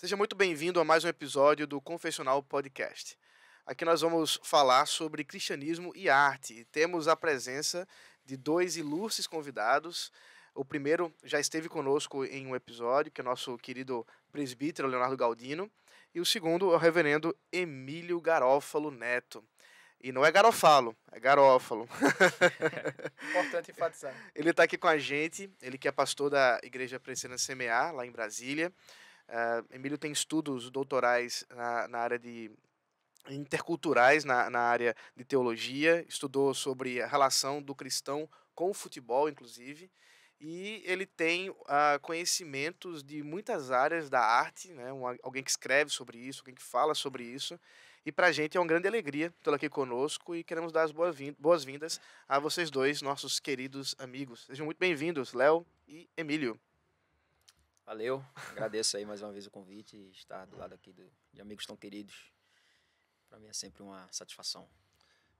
Seja muito bem-vindo a mais um episódio do Confessional Podcast. Aqui nós vamos falar sobre cristianismo e arte. E temos a presença de dois ilustres convidados. O primeiro já esteve conosco em um episódio, que é nosso querido presbítero Leonardo Galdino. E o segundo é o reverendo Emílio Garófalo Neto. E não é Garofalo, é Garófalo. Importante enfatizar. Ele está aqui com a gente, ele que é pastor da Igreja Presbiteriana Semear, lá em Brasília. Emílio tem estudos doutorais na área de interculturais, na área de teologia, estudou sobre a relação do cristão com o futebol, inclusive, e ele tem conhecimentos de muitas áreas da arte, né? Alguém que escreve sobre isso, alguém que fala sobre isso, e para a gente é uma grande alegria tê-lo aqui conosco e queremos dar as boas-vindas a vocês dois, nossos queridos amigos. Sejam muito bem-vindos, Léo e Emílio. Valeu, agradeço aí mais uma vez o convite e estar do lado aqui de amigos tão queridos. Para mim é sempre uma satisfação.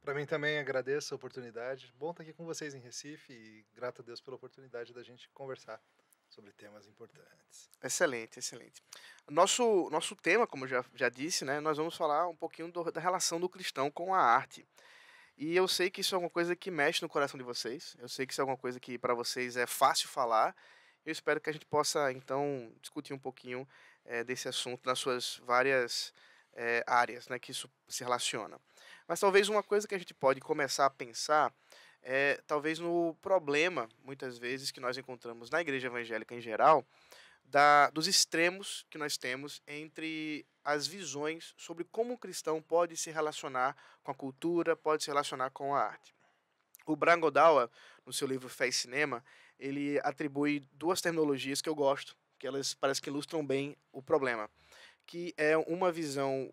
Para mim também agradeço a oportunidade. Bom estar aqui com vocês em Recife e grato a Deus pela oportunidade da gente conversar sobre temas importantes. Excelente, excelente. Nosso tema, como já disse, né, nós vamos falar um pouquinho da relação do cristão com a arte. E eu sei que isso é alguma coisa que mexe no coração de vocês. Eu sei que isso é alguma coisa que para vocês é fácil falar. Eu espero que a gente possa, então, discutir um pouquinho desse assunto nas suas várias áreas, né, que isso se relaciona. Mas talvez uma coisa que a gente pode começar a pensar é talvez no problema, muitas vezes, que nós encontramos na igreja evangélica em geral, dos extremos que nós temos entre as visões sobre como um cristão pode se relacionar com a cultura, pode se relacionar com a arte. O Brian Godawa, no seu livro Fé e Cinema, ele atribui duas terminologias que eu gosto, que elas parece que ilustram bem o problema, que é uma visão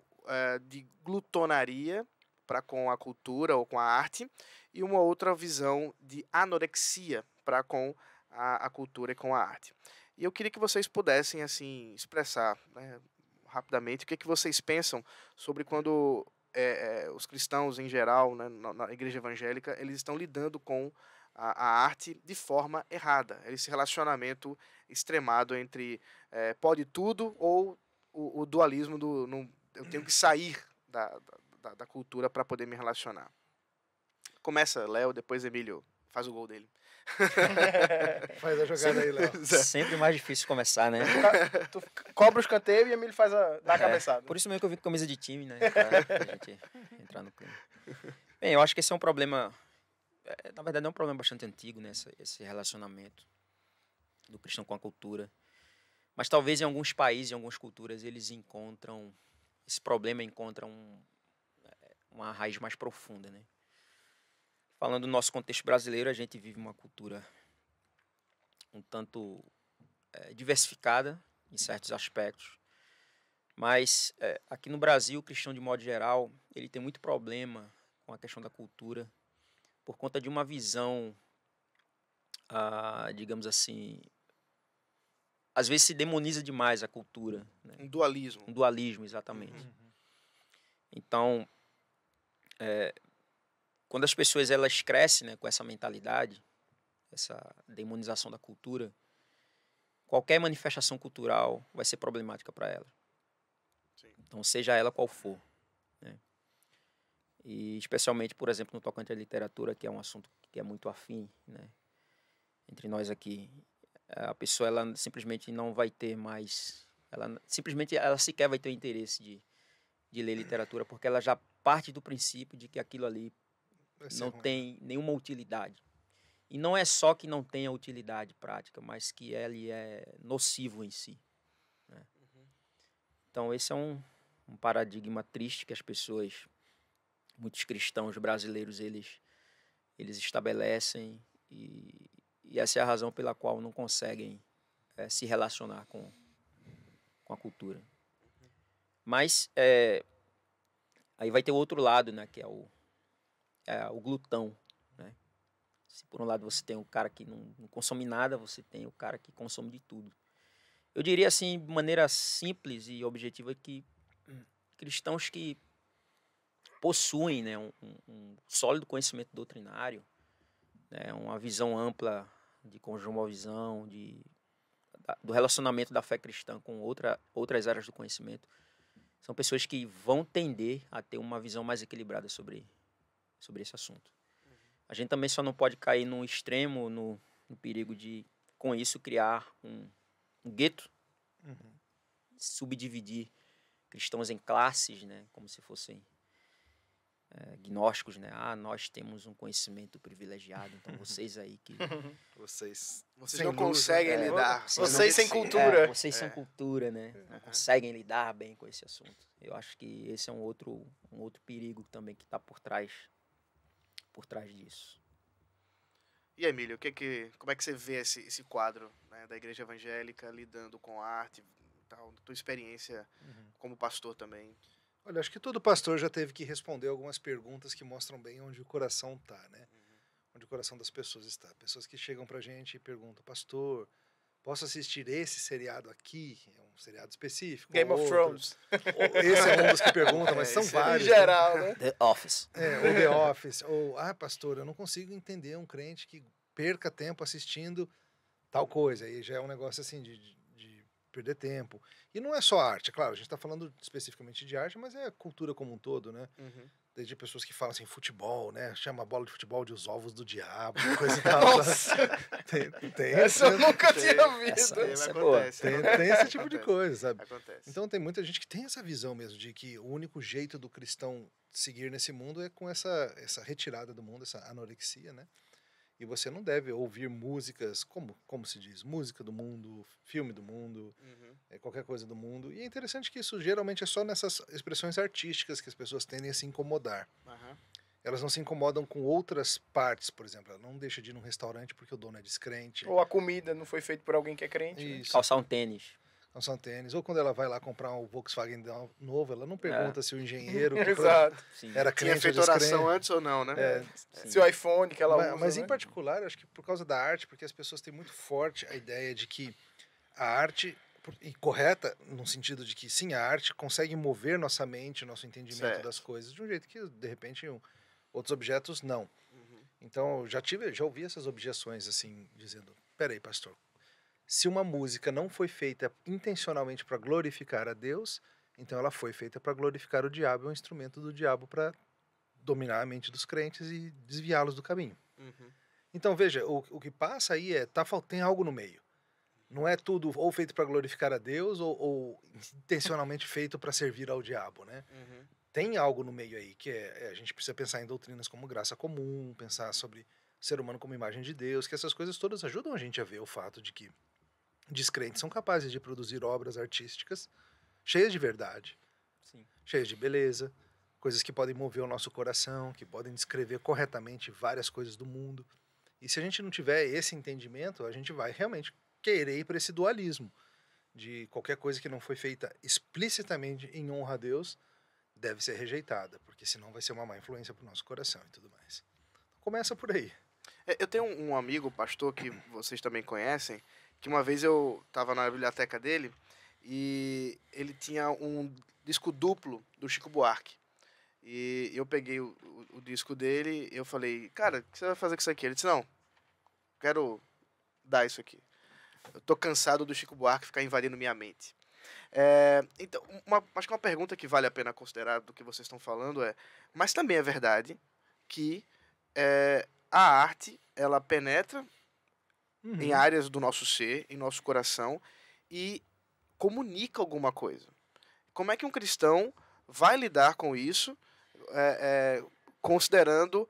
de glutonaria para com a cultura ou com a arte, e uma outra visão de anorexia para com a cultura e com a arte. E eu queria que vocês pudessem assim expressar, né, rapidamente o que vocês pensam sobre quando os cristãos em geral, né, na igreja evangélica, eles estão lidando com a arte de forma errada. Esse relacionamento extremado entre pode tudo ou o dualismo eu tenho que sair da cultura para poder me relacionar. Começa Léo, depois Emílio faz o gol dele. Faz a jogada aí, Léo. Sempre mais difícil começar, né? Tu cobra o escanteio e Emílio dá a cabeçada. Por isso mesmo que eu vim com camisa de time, né? Pra gente entrar no clima. Bem, eu acho que esse é um problema... na verdade é um problema bastante antigo, né? Esse relacionamento do cristão com a cultura. Mas talvez em alguns países, em algumas culturas, eles encontram... Esse problema encontra uma raiz mais profunda, né? Falando do nosso contexto brasileiro, a gente vive uma cultura um tanto diversificada em certos aspectos. Mas aqui no Brasil, o cristão, de modo geral, ele tem muito problema com a questão da cultura por conta de uma visão, digamos assim, às vezes se demoniza demais a cultura. Né? Um dualismo. Um dualismo, exatamente. Uhum. Então, quando as pessoas elas crescem, né, com essa mentalidade, essa demonização da cultura, qualquer manifestação cultural vai ser problemática para ela. Sim. Então, seja ela qual for. Né? E especialmente, por exemplo, no tocante à literatura, que é um assunto que é muito afim, né, entre nós aqui. A pessoa ela simplesmente não vai ter mais... Ela sequer vai ter o interesse de ler literatura, porque ela já parte do princípio de que aquilo ali não tem nenhuma utilidade. E não é só que não tenha utilidade prática, mas que ele é nocivo em si. Né? Uhum. Então, esse é um paradigma triste que as pessoas, muitos cristãos brasileiros, eles estabelecem e essa é a razão pela qual não conseguem se relacionar com a cultura. Uhum. Mas aí vai ter o outro lado, né, que é o glutão. Né? Se por um lado você tem o cara que não consome nada, você tem o cara que consome de tudo. Eu diria assim, de maneira simples e objetiva, que cristãos que possuem, né, um sólido conhecimento doutrinário, né, uma visão ampla de cosmovisão, do relacionamento da fé cristã com outras áreas do conhecimento, são pessoas que vão tender a ter uma visão mais equilibrada sobre esse assunto. A gente também só não pode cair no extremo, no perigo de, com isso, criar um gueto, subdividir cristãos em classes, né, como se fossem gnósticos, né? Nós temos um conhecimento privilegiado, então vocês aí que... Vocês não conseguem lidar. Vocês sem cultura. Vocês são cultura, né? Não conseguem lidar bem com esse assunto. Eu acho que esse é um outro perigo também que está por trás disso. E Emílio, como é que você vê esse quadro, né, da igreja evangélica lidando com a arte e tal, tua experiência como pastor também? Olha, acho que todo pastor já teve que responder algumas perguntas que mostram bem onde o coração está, né? Onde o coração das pessoas está. Pessoas que chegam pra gente e perguntam, pastor, posso assistir esse seriado aqui? É um seriado específico. Game of Thrones. Esse é um dos que perguntam, mas são vários. Em geral, né? The Office. Ou The Office. Ou, pastor, eu não consigo entender um crente que perca tempo assistindo tal coisa. Aí já é um negócio assim de perder tempo. E não é só arte, é claro, a gente está falando especificamente de arte, mas é cultura como um todo, né? Desde pessoas que falam assim, futebol, né? Chama a bola de futebol de os ovos do diabo, coisa e tal. Nossa! Tem essa eu nunca tinha visto. Essa é boa. Tem esse tipo de coisa, sabe? Acontece. Então tem muita gente que tem essa visão mesmo, de que o único jeito do cristão seguir nesse mundo é com essa retirada do mundo, essa anorexia, né? E você não deve ouvir músicas, como se diz, música do mundo, filme do mundo, qualquer coisa do mundo. E é interessante que isso geralmente é só nessas expressões artísticas que as pessoas tendem a se incomodar. Elas não se incomodam com outras partes, por exemplo. Ela não deixa de ir num restaurante porque o dono é descrente. Ou a comida não foi feita por alguém que é crente. Isso. Calçar um tênis. Calçar um tênis. Ou quando ela vai lá comprar um Volkswagen novo, ela não pergunta se o engenheiro que Exato. era Tinha crente feito ou descrente. oração antes ou não, né? Se o iPhone que ela usa, Mas né? em particular, acho que por causa da arte, porque as pessoas têm muito forte a ideia de que a arte, e correta no sentido de que sim, a arte consegue mover nossa mente, nosso entendimento das coisas de um jeito que, de repente, outros objetos não. Então, já ouvi essas objeções assim, dizendo, peraí, pastor, se uma música não foi feita intencionalmente para glorificar a Deus, então ela foi feita para glorificar o diabo, é um instrumento do diabo para dominar a mente dos crentes e desviá-los do caminho. Então, veja, o que passa aí tem algo no meio. Não é tudo ou feito para glorificar a Deus ou intencionalmente feito para servir ao diabo, né? Tem algo no meio aí, que a gente precisa pensar em doutrinas como graça comum, pensar sobre o ser humano como imagem de Deus, que essas coisas todas ajudam a gente a ver o fato de que descrentes são capazes de produzir obras artísticas cheias de verdade, cheias de beleza, coisas que podem mover o nosso coração, que podem descrever corretamente várias coisas do mundo. E se a gente não tiver esse entendimento, a gente vai realmente querer ir para esse dualismo de qualquer coisa que não foi feita explicitamente em honra a Deus deve ser rejeitada, porque senão vai ser uma má influência para o nosso coração e tudo mais. Começa por aí. Eu tenho um amigo, pastor, que vocês também conhecem, que uma vez eu estava na biblioteca dele e ele tinha um disco duplo do Chico Buarque. E eu peguei o disco dele e eu falei, cara, o que você vai fazer com isso aqui? Ele disse, não, quero dar isso aqui. Eu tô cansado do Chico Buarque ficar invadindo minha mente. Então, acho que uma pergunta que vale a pena considerar do que vocês estão falando mas também é verdade que a arte, ela penetra em áreas do nosso ser, em nosso coração, e comunica alguma coisa. Como é que um cristão vai lidar com isso, considerando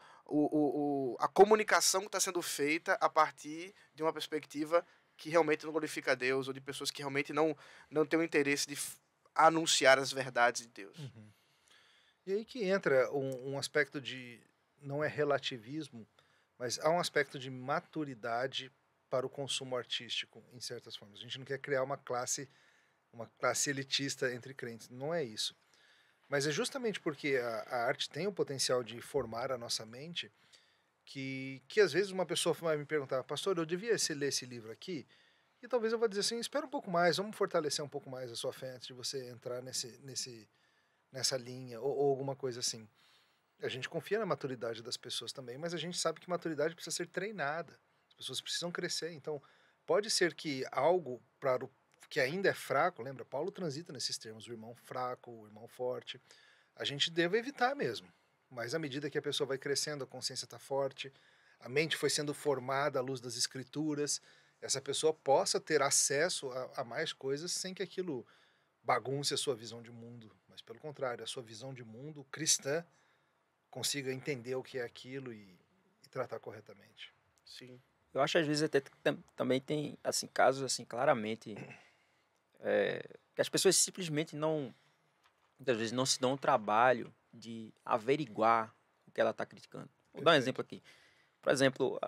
a comunicação que está sendo feita a partir de uma perspectiva que realmente não glorifica a Deus, ou de pessoas que realmente não têm o interesse de anunciar as verdades de Deus? E aí que entra um aspecto de, não é relativismo, mas há um aspecto de maturidade para o consumo artístico, em certas formas. A gente não quer criar uma classe elitista entre crentes, não é isso. Mas é justamente porque a arte tem o potencial de formar a nossa mente que às vezes uma pessoa vai me perguntar, pastor, eu devia ler esse livro aqui? E talvez eu vou dizer assim, espera um pouco mais, vamos fortalecer um pouco mais a sua fé antes de você entrar nessa linha, ou alguma coisa assim. A gente confia na maturidade das pessoas também, mas a gente sabe que maturidade precisa ser treinada. As pessoas precisam crescer. Então, pode ser que algo para o que ainda é fraco, lembra? Paulo transita nesses termos, o irmão fraco, o irmão forte. A gente deve evitar mesmo. Mas à medida que a pessoa vai crescendo, a consciência está forte, a mente foi sendo formada à luz das escrituras, essa pessoa possa ter acesso a mais coisas sem que aquilo bagunce a sua visão de mundo. Mas pelo contrário, a sua visão de mundo cristã consiga entender o que é aquilo e tratar corretamente. Sim. Eu acho às vezes até que também tem assim casos assim claramente que as pessoas simplesmente muitas vezes não se dão o trabalho de averiguar o que ela está criticando. Vou dar um exemplo aqui. Por exemplo,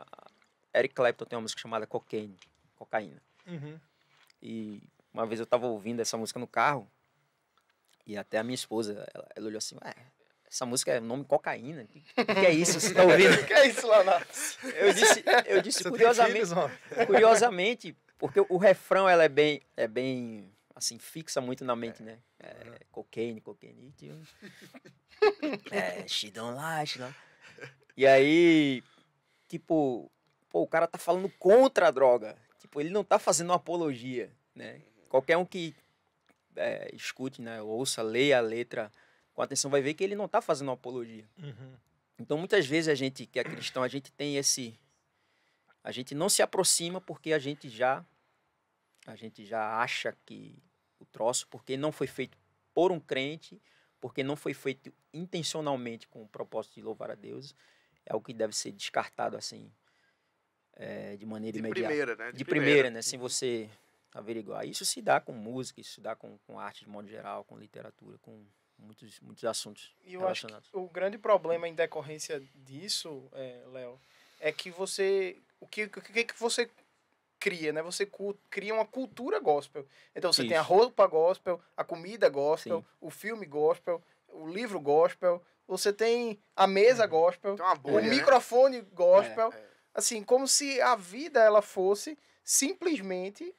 Eric Clapton tem uma música chamada Cocaína. Uhum. E uma vez eu estava ouvindo essa música no carro e até a minha esposa, ela olhou assim, essa música é nome Cocaína? O que é isso? Você está ouvindo? O que é isso, Leonardo? Eu disse curiosamente, porque o refrão ela é bem assim, fixa muito na mente, né? Cocaine. She don't lie. E aí, tipo, o cara tá falando contra a droga. Tipo, ele não tá fazendo uma apologia, né? Qualquer um que escute, né, ouça, leia a letra com atenção, vai ver que ele não tá fazendo uma apologia. Uhum. Então, muitas vezes a gente, que é cristão, a gente tem a gente não se aproxima porque a gente já acha que o troço, porque não foi feito por um crente, porque não foi feito intencionalmente com o propósito de louvar a Deus, é algo que deve ser descartado assim, de maneira imediata. Primeira, né? De primeira, né? Sem você averiguar. Isso se dá com música, isso se dá com arte de modo geral, com literatura, com muitos assuntos E eu acho relacionados. que o grande problema em decorrência disso, Léo, é que você... O que você cria, né? Você cria uma cultura gospel. Então você tem a Isso. roupa gospel, a comida gospel, Sim. o filme gospel, o livro gospel, você tem a mesa gospel, Tem uma o bolha, né? microfone gospel. É. Assim, como se a vida ela fosse simplesmente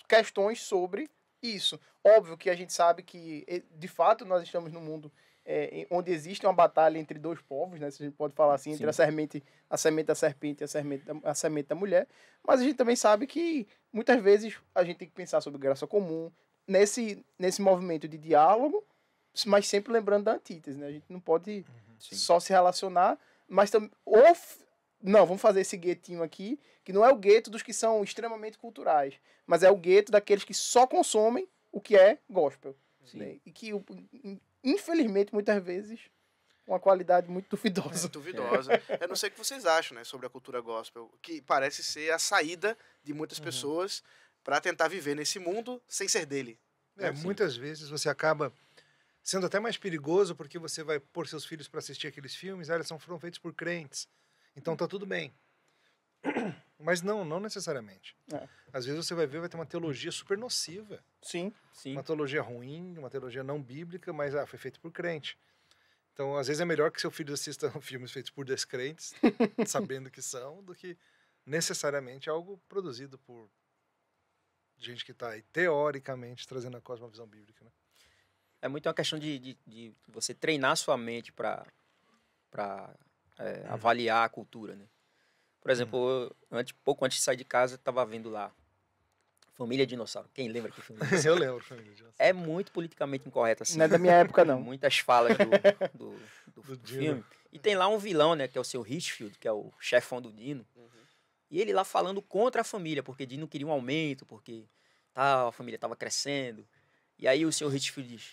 questões sobre isso. Óbvio que a gente sabe que, de fato, nós estamos num mundo onde existe uma batalha entre dois povos, né? Se a gente pode falar assim, entre a semente da serpente e a semente da mulher. Mas a gente também sabe que, muitas vezes, a gente tem que pensar sobre graça comum, nesse movimento de diálogo, mas sempre lembrando da antítese, né? A gente não pode só se relacionar, mas também... Não, vamos fazer esse guetinho aqui, que não é o gueto dos que são extremamente culturais, mas é o gueto daqueles que só consomem o que é gospel. Né? E que, infelizmente, muitas vezes, uma qualidade muito duvidosa. Duvidosa. Eu não sei o que vocês acham, né, sobre a cultura gospel, que parece ser a saída de muitas pessoas para tentar viver nesse mundo sem ser dele. Muitas vezes você acaba sendo até mais perigoso porque você vai pôr seus filhos para assistir aqueles filmes, eles foram feitos por crentes. Então tá tudo bem. Mas não necessariamente. Às vezes você vai ver, vai ter uma teologia super nociva. Sim. Uma teologia ruim, uma teologia não bíblica, mas foi feito por crente. Então, às vezes é melhor que seu filho assista filmes feitos por descrentes, sabendo que são, do que necessariamente algo produzido por gente que está aí, teoricamente, trazendo a cosmovisão bíblica. Né? É muito uma questão de você treinar sua mente para avaliar a cultura, né? Por exemplo, pouco antes de sair de casa, eu estava vendo lá Família Dinossauro. Quem lembra que filme? Eu lembro, Família Dinossauro. É muito politicamente incorreto, assim. Não é da minha época, não. Muitas falas do filme. E tem lá um vilão, né, que é o seu Hitchfield, que é o chefão do Dino. E ele lá falando contra a família, porque Dino queria um aumento, porque a família estava crescendo. E aí o seu Hitchfield diz,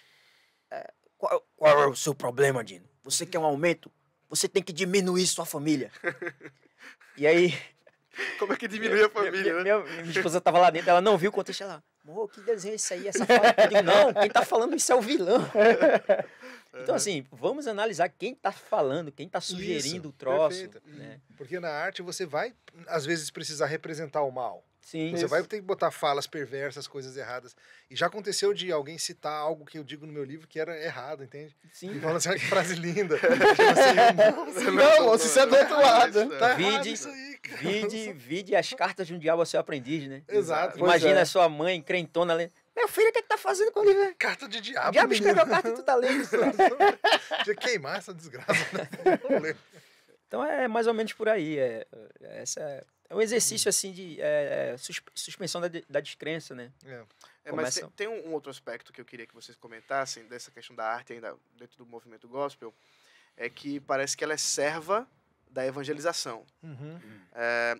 qual é o seu problema, Dino? Você quer um aumento? Você tem que diminuir sua família. E aí... Como é que diminui a família, né? Minha esposa estava lá dentro, ela não viu o contexto, ela... Amor, que desenho é esse aí? Essa fala? Eu digo, não, quem tá falando isso é o vilão. Então, assim, vamos analisar quem tá falando, quem tá sugerindo o troço. Né? Porque na arte você vai, às vezes, precisar representar o mal. Sim. Você vai ter que botar falas perversas, coisas erradas. E já aconteceu de alguém citar algo que eu digo no meu livro que era errado, entende? Sim. E falando assim, olha que frase linda. Assim, não, você é do outro lado. tá errado isso aí, cara. Vide as cartas de um diabo ao seu aprendiz, né? Exato. Imagina a sua mãe crentona lendo. Meu filho, o que tá fazendo com o livro? Carta de diabo. O diabo escreveu a carta e tu tá lendo. Tinha que queimar essa desgraça. Né? Então é mais ou menos por aí. Essa É um exercício, assim, de suspensão da descrença, né? Mas tem um outro aspecto que eu queria que vocês comentassem dessa questão da arte ainda dentro do movimento gospel, é que parece que ela é serva da evangelização.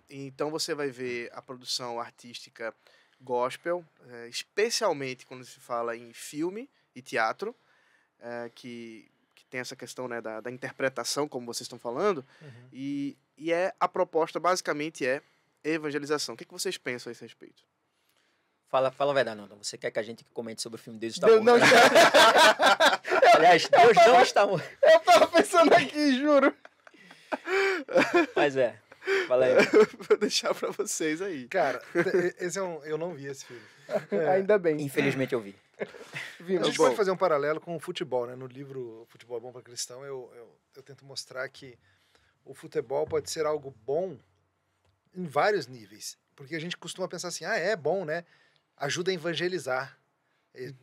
Então você vai ver a produção artística gospel, especialmente quando se fala em filme e teatro, que tem essa questão, né, da interpretação, como vocês estão falando, e a proposta basicamente é evangelização. O que vocês pensam a esse respeito? Fala a verdade, não. Você quer que a gente comente sobre o filme Deus está Deus morto? não está... Aliás, Deus não está morto. Eu tava pensando aqui, juro. Mas fala aí. Vou deixar pra vocês aí. Cara, eu não vi esse filme. Ainda bem. Infelizmente eu vi. Vimos. A gente pode fazer um paralelo com o futebol, né? No livro Futebol é Bom para Cristão, eu tento mostrar que o futebol pode ser algo bom em vários níveis. Porque a gente costuma pensar assim, é bom, né? Ajuda a evangelizar.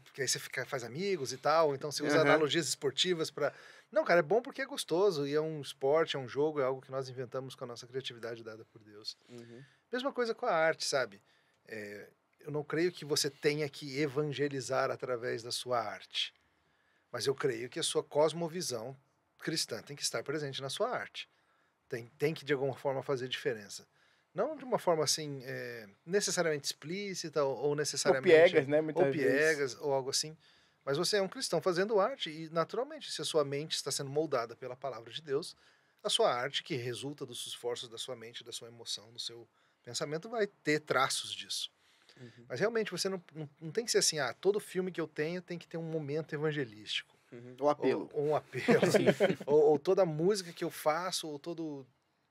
Porque aí você faz amigos e tal, então você usa analogias esportivas para... Não, cara, é bom porque é gostoso, e é um esporte, é um jogo, é algo que nós inventamos com a nossa criatividade dada por Deus. Mesma coisa com a arte, sabe? Eu não creio que você tenha que evangelizar através da sua arte, mas eu creio que a sua cosmovisão cristã tem que estar presente na sua arte. Tem que, de alguma forma, fazer diferença. Não de uma forma, assim, necessariamente explícita ou necessariamente... Ou piegas, né? Ou piegas, ou algo assim. Mas você é um cristão fazendo arte e, naturalmente, se a sua mente está sendo moldada pela palavra de Deus, a sua arte, que resulta dos esforços da sua mente, da sua emoção, do seu pensamento, vai ter traços disso. Mas, realmente, você não tem que ser assim, todo filme que eu tenho tem que ter um momento evangelístico. O apelo. Ou um apelo. ou toda música que eu faço, ou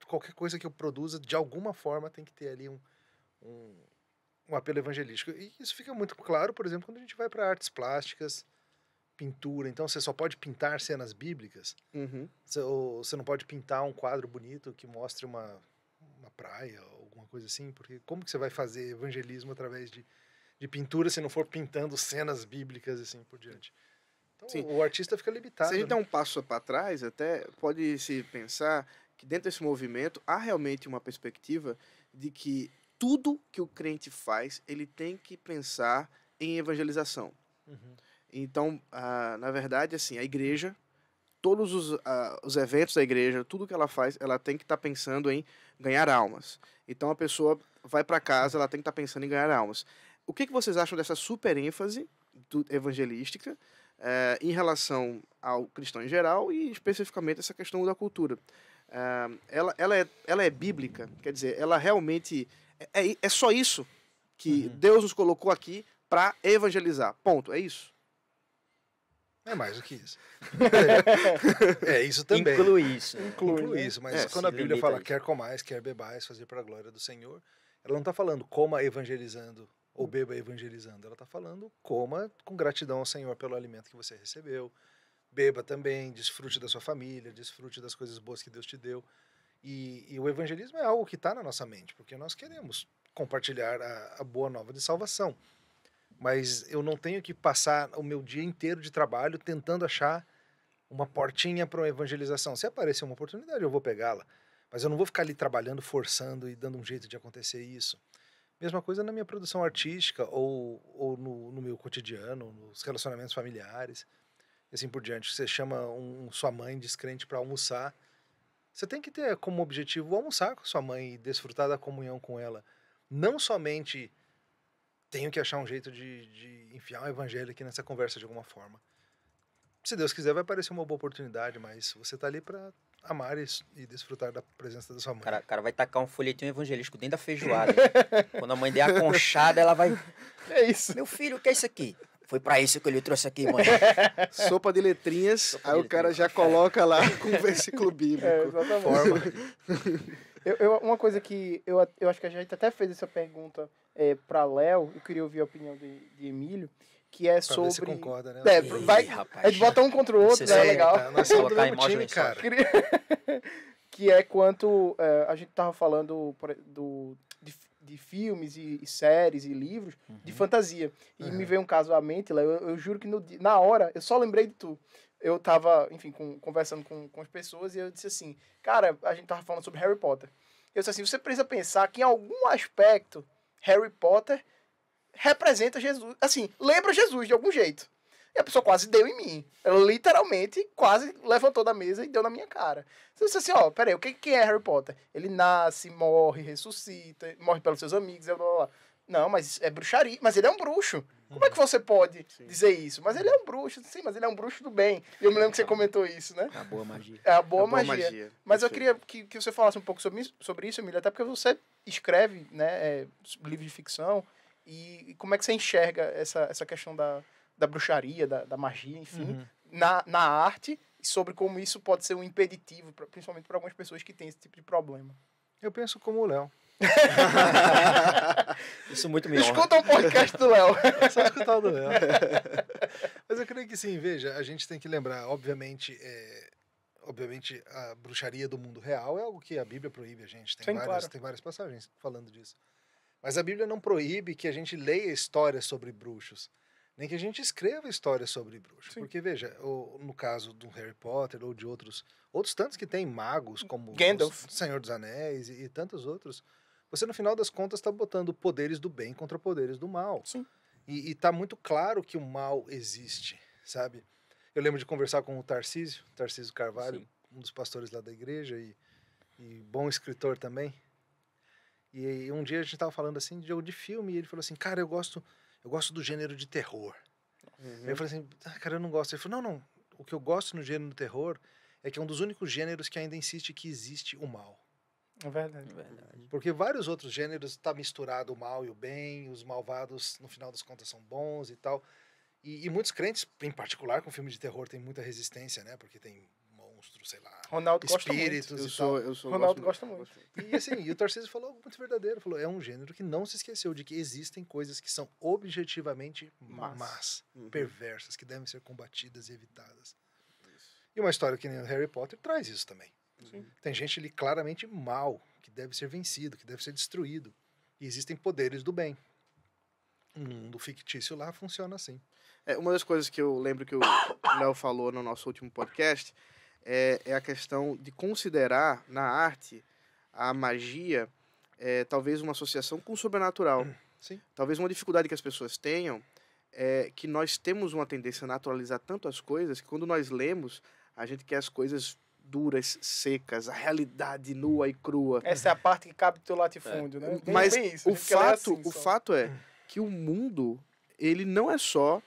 qualquer coisa que eu produza, de alguma forma tem que ter ali um apelo evangelístico. E isso fica muito claro, por exemplo, quando a gente vai para artes plásticas, pintura. Então você só pode pintar cenas bíblicas. Ou você não pode pintar um quadro bonito que mostre uma praia, alguma coisa assim, porque como que você vai fazer evangelismo através de pintura se não for pintando cenas bíblicas assim por diante? Então o artista fica limitado. Se a gente der um passo para trás, até pode se pensar que dentro desse movimento há realmente uma perspectiva de que tudo que o crente faz, ele tem que pensar em evangelização. Então, na verdade, assim, a igreja, todos os eventos da igreja, tudo que ela faz, ela tem que estar pensando em ganhar almas. Então, a pessoa vai para casa, ela tem que estar pensando em ganhar almas. O que vocês acham dessa super ênfase evangelística em relação ao cristão em geral e especificamente essa questão da cultura? Ela é bíblica? Quer dizer, ela realmente... É só isso que Deus nos colocou aqui para evangelizar. Ponto. É isso. É mais do que isso. Isso também. Inclui isso. Inclui isso. Mas quando a Bíblia fala quer comais, quer bebais, fazer para a glória do Senhor, ela não está falando coma evangelizando ou beba evangelizando. Ela está falando coma com gratidão ao Senhor pelo alimento que você recebeu. Beba também, desfrute da sua família, desfrute das coisas boas que Deus te deu. E o evangelismo é algo que está na nossa mente, porque nós queremos compartilhar a boa nova de salvação. Mas eu não tenho que passar o meu dia inteiro de trabalho tentando achar uma portinha para uma evangelização. Se aparecer uma oportunidade, eu vou pegá-la. Mas eu não vou ficar ali trabalhando, forçando e dando um jeito de acontecer isso. Mesma coisa na minha produção artística ou no meu cotidiano, nos relacionamentos familiares, e assim por diante. Você chama sua mãe descrente para almoçar. Você tem que ter como objetivo almoçar com sua mãe e desfrutar da comunhão com ela. Não somente tenho que achar um jeito de enfiar um evangelho aqui nessa conversa de alguma forma. Se Deus quiser, vai aparecer uma boa oportunidade, mas você está ali para amar e desfrutar da presença da sua mãe. Cara vai tacar um folhetinho evangelístico dentro da feijoada. Quando a mãe der a conchada, ela vai... É isso. Meu filho, o que é isso aqui? Foi pra isso que eu lhe trouxe aqui, mãe. Sopa de letrinhas, aí o cara já coloca lá com o versículo bíblico. Exatamente. Uma coisa que eu acho que a gente até fez essa pergunta para Léo, eu queria ouvir a opinião de Emílio, que é sobre... Ver se concorda, né? A gente bota um contra o outro, né? É legal. Nós somos do mesmo time, cara. Que é quanto a gente tava falando de filmes e séries e livros de fantasia. E me veio um caso à mente, Léo, eu juro que na hora, eu só lembrei de tu. Eu tava, enfim, conversando com as pessoas e eu disse assim, cara, a gente tava falando sobre Harry Potter. Eu disse assim, você precisa pensar que em algum aspecto Harry Potter representa Jesus, assim, lembra Jesus de algum jeito. E a pessoa quase deu em mim. Ela literalmente quase levantou da mesa e deu na minha cara. Você disse assim, ó, peraí, o que é Harry Potter? Ele nasce, morre, ressuscita, morre pelos seus amigos, blá, blá, blá. Não, mas é bruxaria. Mas ele é um bruxo. Como é que você pode dizer isso? Mas ele é um bruxo. Sim, mas ele é um bruxo do bem. E eu me lembro que você comentou isso, né? É a boa magia. É a boa magia. Mas eu queria que você falasse um pouco sobre isso, Emília, até porque você escreve, né, livros de ficção. E como é que você enxerga essa questão da bruxaria, da magia, enfim, na arte, sobre como isso pode ser um impeditivo, principalmente para algumas pessoas que têm esse tipo de problema? Eu penso como o Léo. Isso muito me honra. Escuta o podcast do Léo. Só escutar o do Léo. Mas eu creio que sim, veja, a gente tem que lembrar, obviamente, a bruxaria do mundo real é algo que a Bíblia proíbe a gente. Tem várias passagens falando disso. Mas a Bíblia não proíbe que a gente leia histórias sobre bruxos, nem que a gente escreva histórias sobre bruxos. Sim. Porque, veja, no caso do Harry Potter ou de outros tantos que tem magos, como Gandalf, o Senhor dos Anéis e tantos outros, você, no final das contas, está botando poderes do bem contra poderes do mal. Sim. E está muito claro que o mal existe, sabe? Eu lembro de conversar com o Tarcísio Carvalho, sim, um dos pastores lá da igreja e bom escritor também. E um dia a gente estava falando assim de filme e ele falou assim, cara, eu gosto do gênero de terror. Aí eu falei assim, cara, eu não gosto. Ele falou, não, o que eu gosto no gênero do terror é que é um dos únicos gêneros que ainda insiste que existe o mal. É verdade. Porque vários outros gêneros está misturado o mal e o bem, os malvados, no final das contas, são bons e tal. E muitos crentes, em particular com filme de terror, tem muita resistência, né? Porque tem monstros, sei lá, Ronaldo espíritos gosta muito. e tal. Ronaldo gosta muito. E assim, o Tarcísio falou algo muito verdadeiro. Falou, é um gênero que não se esqueceu de que existem coisas que são objetivamente más, perversas, que devem ser combatidas e evitadas. E uma história que nem o Harry Potter traz isso também. Sim. Tem gente ali claramente mal, que deve ser vencido, que deve ser destruído. E existem poderes do bem. Um mundo fictício lá funciona assim. Uma das coisas que eu lembro que o Léo falou no nosso último podcast é a questão de considerar na arte a magia talvez uma associação com o sobrenatural. Sim. Talvez uma dificuldade que as pessoas tenham é que nós temos uma tendência a naturalizar tanto as coisas que quando nós lemos, a gente quer as coisas duras, secas, a realidade nua e crua. Essa é a parte que cabe do teu latifúndio, né? Mas isso, o fato é que o mundo, ele não é só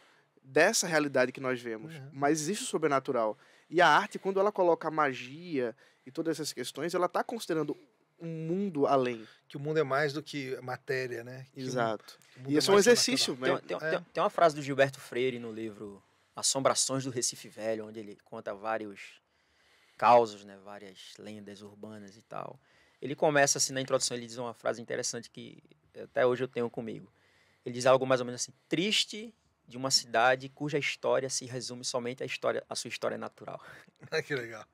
dessa realidade que nós vemos, mas existe o sobrenatural. E a arte, quando ela coloca a magia e todas essas questões, ela está considerando um mundo além. Que o mundo é mais do que matéria, né? Exato. E isso é um exercício. Tem uma frase do Gilberto Freire no livro Assombrações do Recife Velho, onde ele conta vários causos, né, várias lendas urbanas e tal. Ele começa assim na introdução, ele diz uma frase interessante que até hoje eu tenho comigo. Ele diz algo mais ou menos assim: triste de uma cidade cuja história se resume somente à sua história natural. Ah, que legal.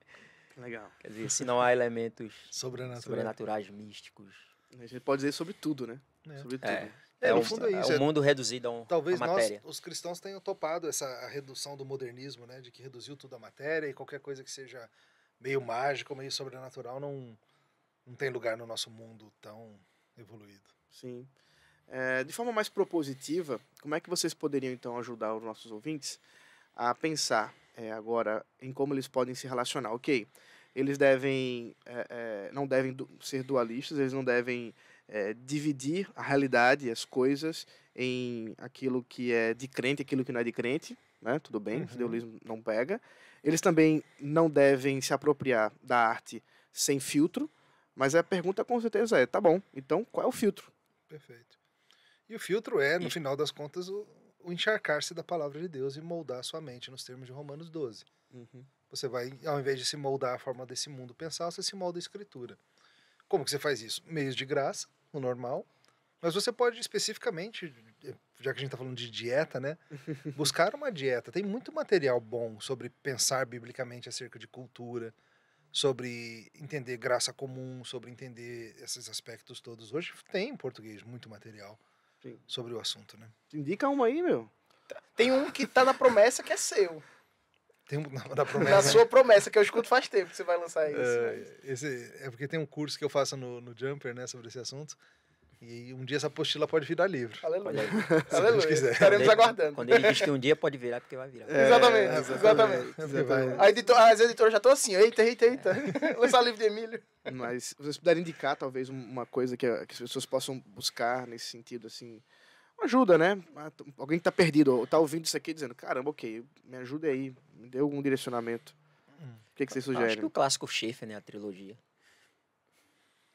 Legal. Quer dizer, se não há elementos sobrenaturais, místicos. A gente pode dizer sobre tudo, né? Sobre tudo. No fundo é isso. É um mundo reduzido a talvez matéria. Nós, os cristãos, tenham topado a redução do modernismo, né? De que reduziu tudo à matéria e qualquer coisa que seja meio mágico, meio sobrenatural, não tem lugar no nosso mundo tão evoluído. Sim. De forma mais propositiva, como é que vocês poderiam, então, ajudar os nossos ouvintes a pensar agora em como eles podem se relacionar? Ok, eles não devem ser dualistas, eles não devem dividir a realidade, as coisas, em aquilo que é de crente e aquilo que não é de crente, né? Tudo bem, o dualismo não pega. Eles também não devem se apropriar da arte sem filtro, mas a pergunta com certeza tá bom, então qual é o filtro? Perfeito. E o filtro no final das contas, o encharcar-se da palavra de Deus e moldar a sua mente nos termos de Romanos 12. Você vai, ao invés de se moldar a forma desse mundo pensar, você se molda a escritura. Como que você faz isso? Meios de graça, o normal, mas você pode especificamente, já que a gente está falando de dieta, né? Buscar uma dieta. Tem muito material bom sobre pensar biblicamente acerca de cultura, sobre entender graça comum, sobre entender esses aspectos todos. Hoje tem em português muito material sobre o assunto, né? Indica uma aí, meu. Tem um que tá na promessa que é seu. Tem da Na promessa. sua promessa, que eu escuto faz tempo que você vai lançar isso. É porque tem um curso que eu faço no Jumper, né, sobre esse assunto. E um dia essa apostila pode virar livro. Aleluia. Se Aleluia. Deus quiser. Estaremos aguardando. Quando ele diz que um dia pode virar, porque vai virar. Exatamente. As editoras já estão assim, eita. Lançar livro de Emílio. Mas se vocês puderem indicar, talvez, uma coisa que as pessoas possam buscar nesse sentido, assim, ajuda, né? Alguém que tá perdido, ou tá ouvindo isso aqui dizendo, caramba, ok, me ajuda aí, me dê algum direcionamento. O que vocês Acho que sugerem? o clássico Schaeffer, né? A trilogia.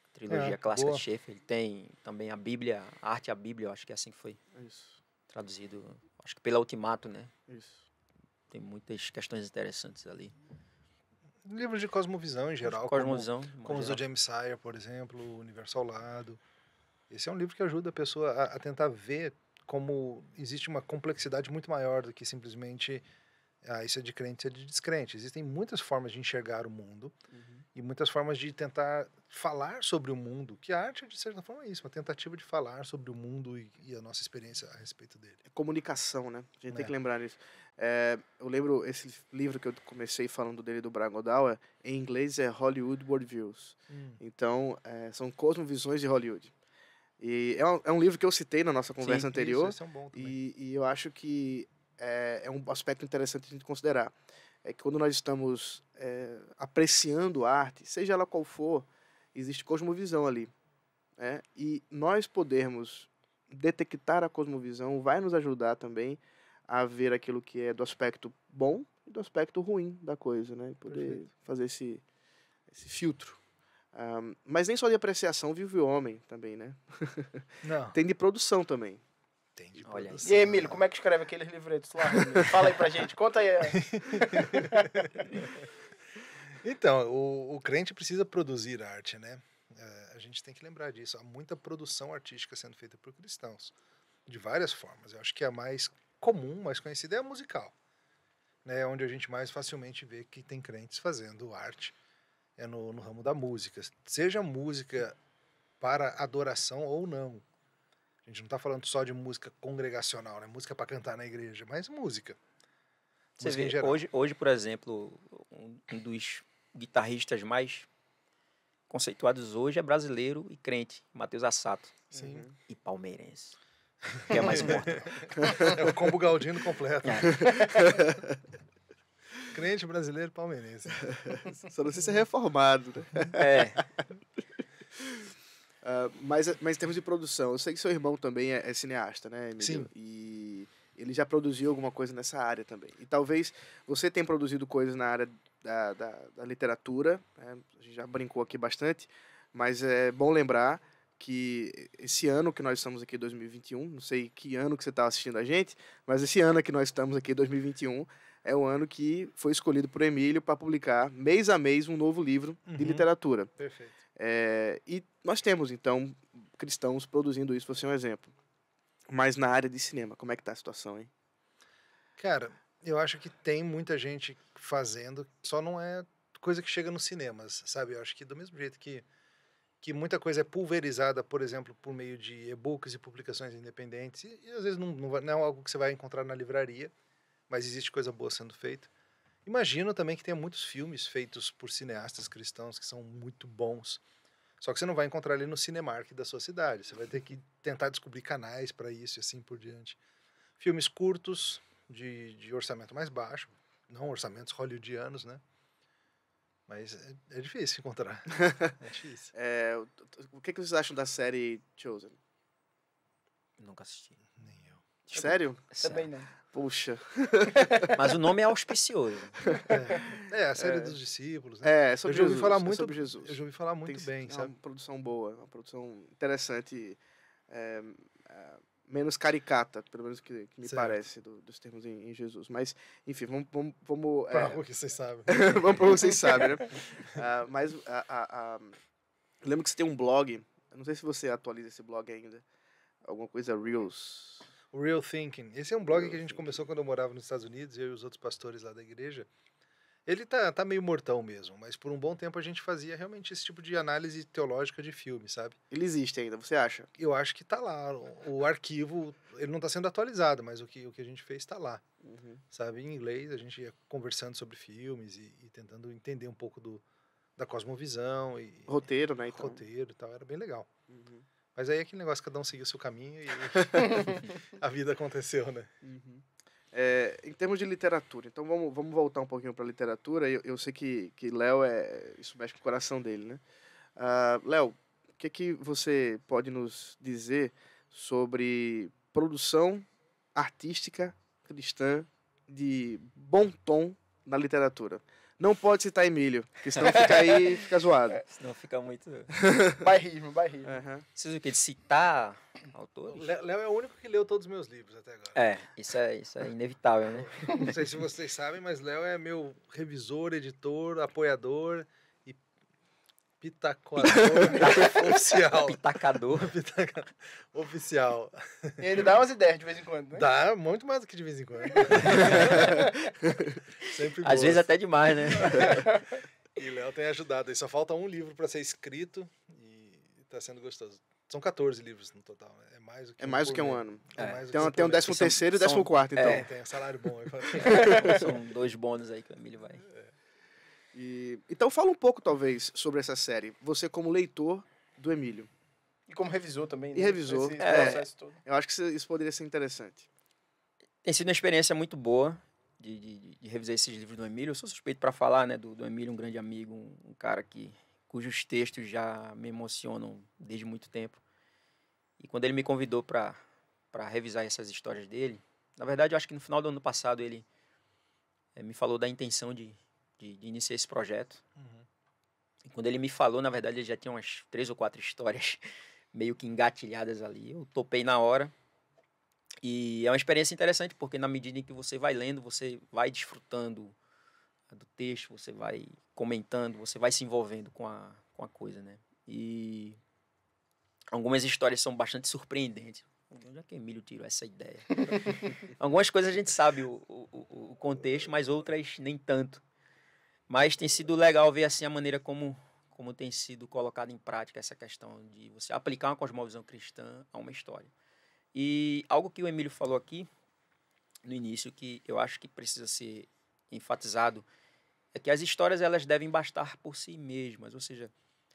A trilogia clássica boa. de Schaeffer. Ele tem também a Bíblia, a Arte e a Bíblia, eu acho que é assim que foi Isso, traduzido. Acho que pela Ultimato, né? isso. Tem muitas questões interessantes ali. Livros de cosmovisão em geral. Cosmovisão. Como os do James Sire, por exemplo, O Universo ao Lado. Esse é um livro que ajuda a pessoa a tentar ver como existe uma complexidade muito maior do que simplesmente isso é de crente, isso é de descrente. Existem muitas formas de enxergar o mundo e muitas formas de tentar falar sobre o mundo, que a arte, de certa forma, é isso, uma tentativa de falar sobre o mundo e a nossa experiência a respeito dele. É comunicação, né? A gente tem É. que lembrar disso. Eu lembro esse livro que eu comecei falando dele, do Brian Godawa, em inglês é Hollywood Worldviews. Então, são cosmovisões de Hollywood. E é um livro que eu citei na nossa conversa anterior. Isso, esse é um bom também. E eu acho que é um aspecto interessante a gente considerar. É que quando nós estamos apreciando a arte, seja ela qual for, existe cosmovisão ali. Né? E nós podermos detectar a cosmovisão vai nos ajudar também a ver aquilo que é do aspecto bom e do aspecto ruim da coisa, né? E poder fazer esse filtro. Mas nem só de apreciação vive o homem também, né? Não, Tem de produção também. tem de Olha aí. produção. E aí, Emílio, como é que escreve aqueles livretos lá? Emílio? Fala aí pra gente, conta aí. Então, o crente precisa produzir arte, né? A gente tem que lembrar disso. Há muita produção artística sendo feita por cristãos, de várias formas. Eu acho que a mais comum, mais conhecida é a musical, né? Onde a gente mais facilmente vê que tem crentes fazendo arte. É no ramo da música. Seja música para adoração ou não. A gente não está falando só de música congregacional, né? Música para cantar na igreja, mas música. Você Música em vê, geral. hoje, por exemplo, um dos guitarristas mais conceituados hoje é brasileiro e crente, Matheus Assato. Sim. E palmeirense. Que é mais forte. É o combo Galdino completo. Crente brasileiro palmeirense. Só não sei se é reformado, né? É. Mas em termos de produção, eu sei que seu irmão também é cineasta, né, Emílio? Sim. E ele já produziu alguma coisa nessa área também. E talvez você tenha produzido coisas na área da literatura, né? A gente já brincou aqui bastante, mas é bom lembrar que esse ano que nós estamos aqui, 2021, não sei que ano que você está assistindo a gente, mas esse ano que nós estamos aqui, 2021, é o ano que foi escolhido por Emílio para publicar, mês a mês, um novo livro de literatura. Perfeito. E nós temos, então, cristãos produzindo isso, você é um exemplo. Mas na área de cinema, como é que tá a situação, hein? Cara, eu acho que tem muita gente fazendo, só não é coisa que chega nos cinemas, sabe? Eu acho que do mesmo jeito que muita coisa é pulverizada, por exemplo, por meio de e-books e publicações independentes, e às vezes não é algo que você vai encontrar na livraria, mas existe coisa boa sendo feita. Imagino também que tem muitos filmes feitos por cineastas cristãos que são muito bons. Só que você não vai encontrar ali no Cinemark da sua cidade. Você vai ter que tentar descobrir canais para isso e assim por diante. Filmes curtos, de orçamento mais baixo. Não orçamentos hollywoodianos, né? Mas é difícil encontrar. É difícil. O que vocês acham da série Chosen? Nunca assisti. Nem eu. Sério? Também não. Puxa. Mas o nome é auspicioso. A série dos discípulos, né? É sobre Eu já ouvi Jesus. falar é muito, sobre Jesus. Eu já ouvi falar muito bem, É sabe? uma produção boa, uma produção interessante, menos caricata, pelo menos que me Certo. parece, dos termos em Jesus. Mas, enfim, vamos Pra rua que vocês sabem. vamos para vocês sabem, né? Mas eu lembro que você tem um blog, eu não sei se você atualiza esse blog ainda, alguma coisa Reels. O Real Thinking. Esse é um blog que a gente começou quando eu morava nos Estados Unidos, eu e os outros pastores lá da igreja. Ele tá meio mortão mesmo, mas por um bom tempo a gente fazia realmente esse tipo de análise teológica de filme, sabe? Ele existe ainda, você acha? Eu acho que tá lá. O arquivo, ele não tá sendo atualizado, mas o que a gente fez tá lá. Sabe? Em inglês, a gente ia conversando sobre filmes e tentando entender um pouco da cosmovisão. Roteiro, né? Então. Roteiro e tal, era bem legal. Mas aí aquele negócio, cada um seguiu o seu caminho e a vida aconteceu, né? Em termos de literatura, então vamos voltar um pouquinho para a literatura. Eu sei que Léo, isso mexe com o coração dele, né? Léo, o que você pode nos dizer sobre produção artística cristã de bom tom na literatura? Não pode citar Emílio, porque senão fica zoado. Senão fica muito... Bairrismo. Precisa o quê? De citar autores? Léo é o único que leu todos os meus livros até agora. Isso é inevitável, né? Não sei se vocês sabem, mas Léo é meu revisor, editor, apoiador e pitacoador oficial. Pitacador. Oficial. E ele dá umas ideias de vez em quando, né? Dá, muito mais do que de vez em quando. Sempre Às vezes até demais, né? E Léo tem ajudado. Aí só falta um livro para ser escrito e tá sendo gostoso. São 14 livros no total, né? É mais do que um ano. Tem um 13º e 14º, então. Tem um salário bom aí. São 2 bônus aí que o Emílio vai... Então fala um pouco, talvez, sobre essa série. Você como leitor do Emílio. E como revisor também. E revisor. Esse processo todo. Eu acho que isso poderia ser interessante. Tem sido uma experiência muito boa de revisar esses livros do Emílio. Eu sou suspeito para falar, né, do Emílio, um grande amigo, um cara cujos textos já me emocionam desde muito tempo. E quando ele me convidou para revisar essas histórias dele, na verdade, eu acho que no final do ano passado ele me falou da intenção de iniciar esse projeto. E quando ele me falou, na verdade, ele já tinha umas 3 ou 4 histórias meio que engatilhadas ali. Eu topei na hora. E é uma experiência interessante, porque na medida em que você vai lendo, você vai desfrutando do texto, você vai comentando, você vai se envolvendo com a coisa, né? E algumas histórias são bastante surpreendentes. Onde é que Emílio tirou essa ideia? Algumas coisas a gente sabe o contexto, mas outras nem tanto. Mas tem sido legal ver assim a maneira como tem sido colocada em prática essa questão de você aplicar uma cosmovisão cristã a uma história. E algo que o Emílio falou aqui no início, que eu acho que precisa ser enfatizado, é que as histórias elas devem bastar por si mesmas. Ou seja,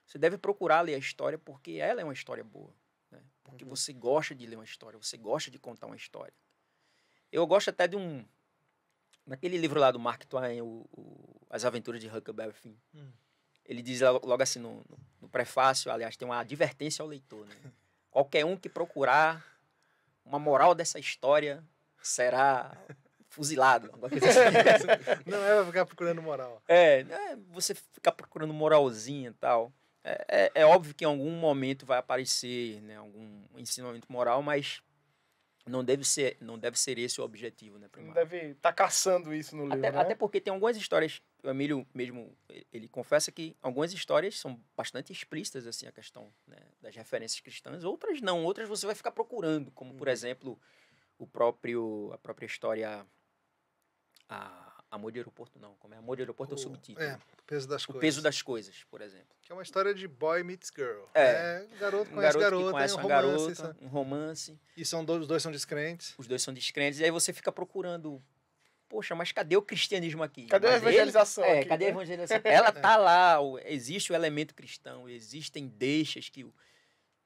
você deve procurar ler a história porque ela é uma história boa. Né? Porque você gosta de ler uma história, você gosta de contar uma história. Eu gosto até de naquele livro lá do Mark Twain, As Aventuras de Huckleberry Finn, ele diz logo assim no prefácio, aliás, tem uma advertência ao leitor. Né? Qualquer um que procurar uma moral dessa história será fuzilado. Não é ficar procurando moral. Você ficar procurando moralzinha e tal. É óbvio que em algum momento vai aparecer, né, algum ensinamento moral, mas não deve ser esse o objetivo, né, primário. Não deve estar caçando isso no livro, né? Até porque tem algumas histórias, o Emílio mesmo, ele confessa que algumas histórias são bastante explícitas, assim, a questão, né, das referências cristãs, outras não, outras você vai ficar procurando, como, por exemplo, a própria história, Amor de Aeroporto, não, como é? Amor de Aeroporto é o subtítulo. O Peso das Coisas. O Peso das Coisas, por exemplo. Que é uma história de boy meets girl. Um Garoto conhece garoto que conhece um uma romance. garota, um romance. E os dois são descrentes. Os dois são descrentes. E aí você fica procurando... Poxa, mas cadê o cristianismo aqui? Cadê a evangelização aqui, cadê a né? evangelização? Ela tá lá. Existe o elemento cristão. Existem deixas que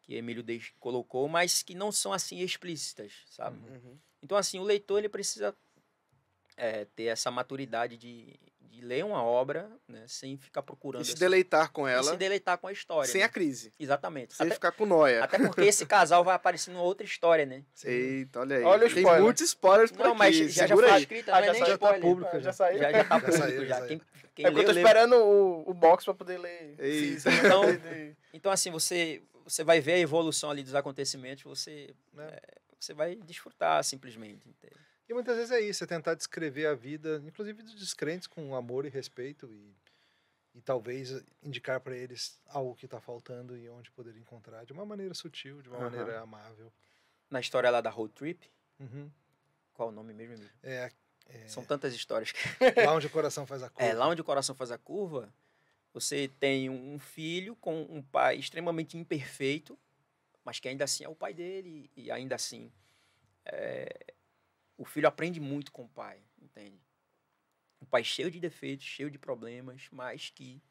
Emílio colocou, mas que não são assim explícitas, sabe? Então, assim, o leitor ele precisa ter essa maturidade de ler uma obra, né, sem ficar procurando... E se deleitar com E ela. se deleitar com a história. Sem né? a crise. Exatamente. Sem ficar com nóia. Até porque esse casal vai aparecer numa outra história, né? Eita, olha aí. Olha o Tem spoiler. muitos spoilers por Não, aqui. mas já Segura foi aí. escrita, não é nem já spoiler. tá público. Já saiu? Já tá público, saiu, já. já Quem É que eu tô leu. esperando o box pra poder ler. Eita. Então, assim, você vai ver a evolução ali dos acontecimentos, você vai desfrutar simplesmente. Entende? E muitas vezes é isso, é tentar descrever a vida, inclusive dos descrentes, com amor e respeito e talvez indicar para eles algo que está faltando e onde poder encontrar de uma maneira sutil, de uma maneira amável. Na história lá da Road Trip, Uhum. qual o nome mesmo, amigo? São tantas histórias. Lá onde o coração faz a curva. Lá onde o coração faz a curva, você tem um filho com um pai extremamente imperfeito, mas que ainda assim é o pai dele, e ainda assim o filho aprende muito com o pai, entende? Um pai cheio de defeitos, cheio de problemas, mas que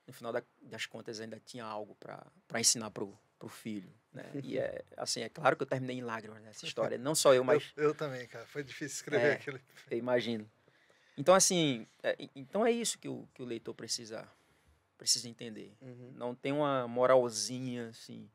no final das contas ainda tinha algo para ensinar pro filho, né? E assim, é claro que eu terminei em lágrimas nessa história, não só eu, mas eu também, cara, foi difícil escrever aquilo. Eu imagino. Então assim, então é isso que o leitor precisa entender. Não tem uma moralzinha assim,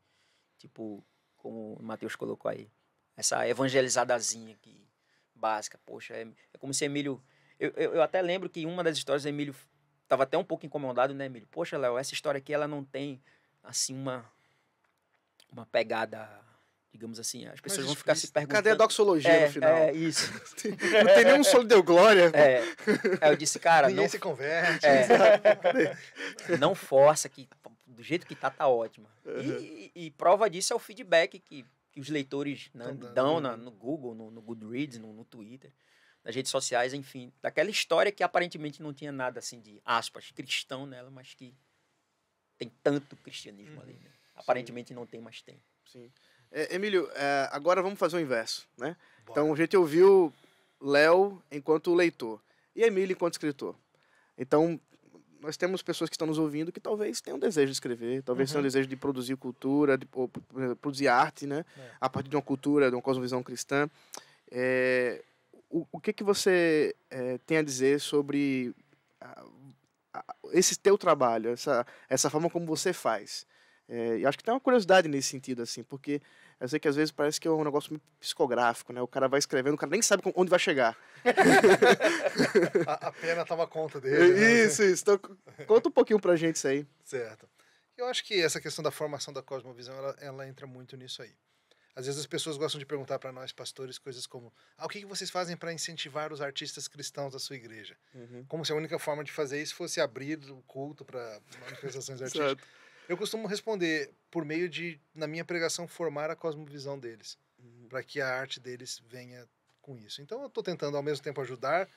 tipo como o Matheus colocou aí, essa evangelizadazinha que básica, poxa, é como se Emílio, eu até lembro que em uma das histórias Emílio estava até um pouco incomodado, né, Emílio? Poxa, Léo, essa história aqui ela não tem assim uma pegada, digamos assim, as pessoas vão ficar se perguntando. Cadê a doxologia no final? Isso. Não tem nenhum solo deu glória. Eu disse, cara, ninguém se converte. Não força, que do jeito que tá ótimo. E prova disso é o feedback que os leitores, né, dão no Google, no Goodreads, no Twitter, nas redes sociais, enfim, daquela história que aparentemente não tinha nada assim de aspas cristão nela, mas que tem tanto cristianismo ali, né? Aparentemente não tem, mas tem. Sim. Emílio, agora vamos fazer o inverso, né? Bora. Então a gente ouviu Léo enquanto leitor e Emílio enquanto escritor. Então nós temos pessoas que estão nos ouvindo que talvez tenham desejo de escrever, talvez tenham desejo de produzir cultura, ou produzir arte, né? A partir de uma cultura, de uma cosmovisão cristã. O que você tem a dizer sobre esse teu trabalho, essa forma como você faz? E acho que tem uma curiosidade nesse sentido, assim, porque eu sei que às vezes parece que é um negócio muito psicográfico, né? O cara vai escrevendo, o cara nem sabe onde vai chegar. A pena toma conta dele. Né? Isso. Então, conta um pouquinho pra gente isso aí. Certo. Eu acho que essa questão da formação da cosmovisão, ela entra muito nisso aí. Às vezes as pessoas gostam de perguntar para nós, pastores, coisas como: o que vocês fazem para incentivar os artistas cristãos da sua igreja? Como se a única forma de fazer isso fosse abrir o culto para manifestações artísticas. Certo. Eu costumo responder por meio de, na minha pregação, formar a cosmovisão deles, para que a arte deles venha com isso. Então eu estou tentando ao mesmo tempo ajudar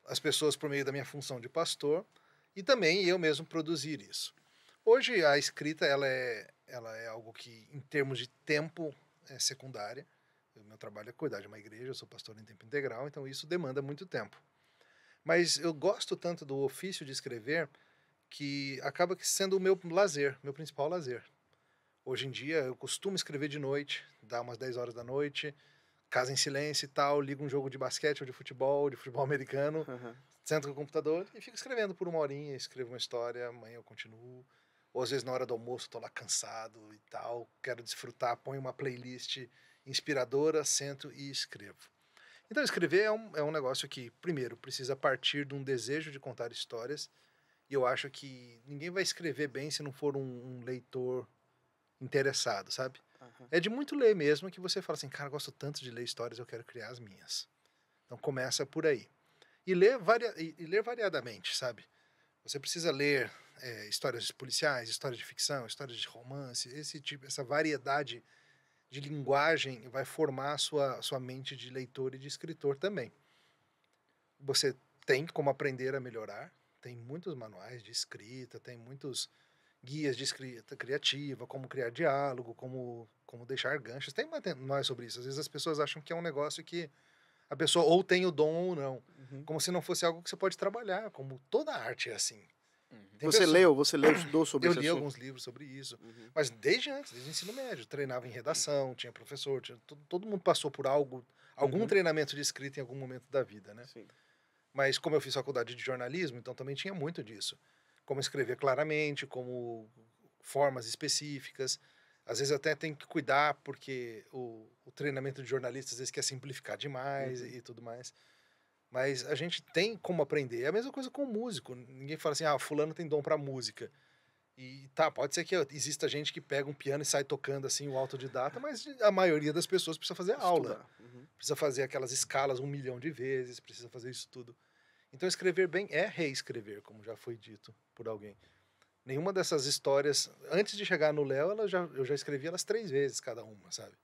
as pessoas por meio da minha função de pastor e também eu mesmo produzir isso. Hoje a escrita ela é algo que, em termos de tempo, é secundária. O meu trabalho é cuidar de uma igreja, eu sou pastor em tempo integral, então isso demanda muito tempo. Mas eu gosto tanto do ofício de escrever que acaba sendo o meu lazer, meu principal lazer. Hoje em dia eu costumo escrever de noite, dá umas 10 horas da noite, casa em silêncio e tal, ligo um jogo de basquete ou de futebol americano, sento com o computador e fico escrevendo por uma horinha, escrevo uma história, amanhã eu continuo. Ou às vezes na hora do almoço estou lá cansado e tal, quero desfrutar, ponho uma playlist inspiradora, sento e escrevo. Então escrever é um negócio que, primeiro, precisa partir de um desejo de contar histórias, e eu acho que ninguém vai escrever bem se não for um leitor interessado, sabe? É de muito ler mesmo que você fala assim, cara, gosto tanto de ler histórias, eu quero criar as minhas. Então começa por aí. E ler variadamente, sabe? Você precisa ler histórias policiais, histórias de ficção, histórias de romance, essa variedade de linguagem vai formar a sua mente de leitor e de escritor também. Você tem como aprender a melhorar, tem muitos manuais de escrita, tem muitos guias de escrita criativa, como criar diálogo, como deixar ganchos, tem mais sobre isso. Às vezes as pessoas acham que é um negócio que a pessoa ou tem o dom ou não, como se não fosse algo que você pode trabalhar, como toda arte é assim. Você estudou sobre isso? Eu li alguns livros sobre isso, mas desde o ensino médio, treinava em redação, tinha professor, todo mundo passou por algum treinamento de escrita em algum momento da vida, né? Sim. Mas como eu fiz faculdade de jornalismo, então também tinha muito disso. Como escrever claramente, como formas específicas. Às vezes até tem que cuidar, porque o treinamento de jornalista às vezes quer simplificar demais e tudo mais. Mas a gente tem como aprender. É a mesma coisa com o músico. Ninguém fala assim, fulano tem dom pra música. E pode ser que exista gente que pega um piano e sai tocando assim, o autodidata, mas a maioria das pessoas precisa fazer aula. Precisa fazer aquelas escalas 1 milhão de vezes, precisa fazer isso tudo. Então escrever bem é reescrever, como já foi dito por alguém. Nenhuma dessas histórias, antes de chegar no Léo, eu já escrevi elas 3 vezes cada uma, sabe?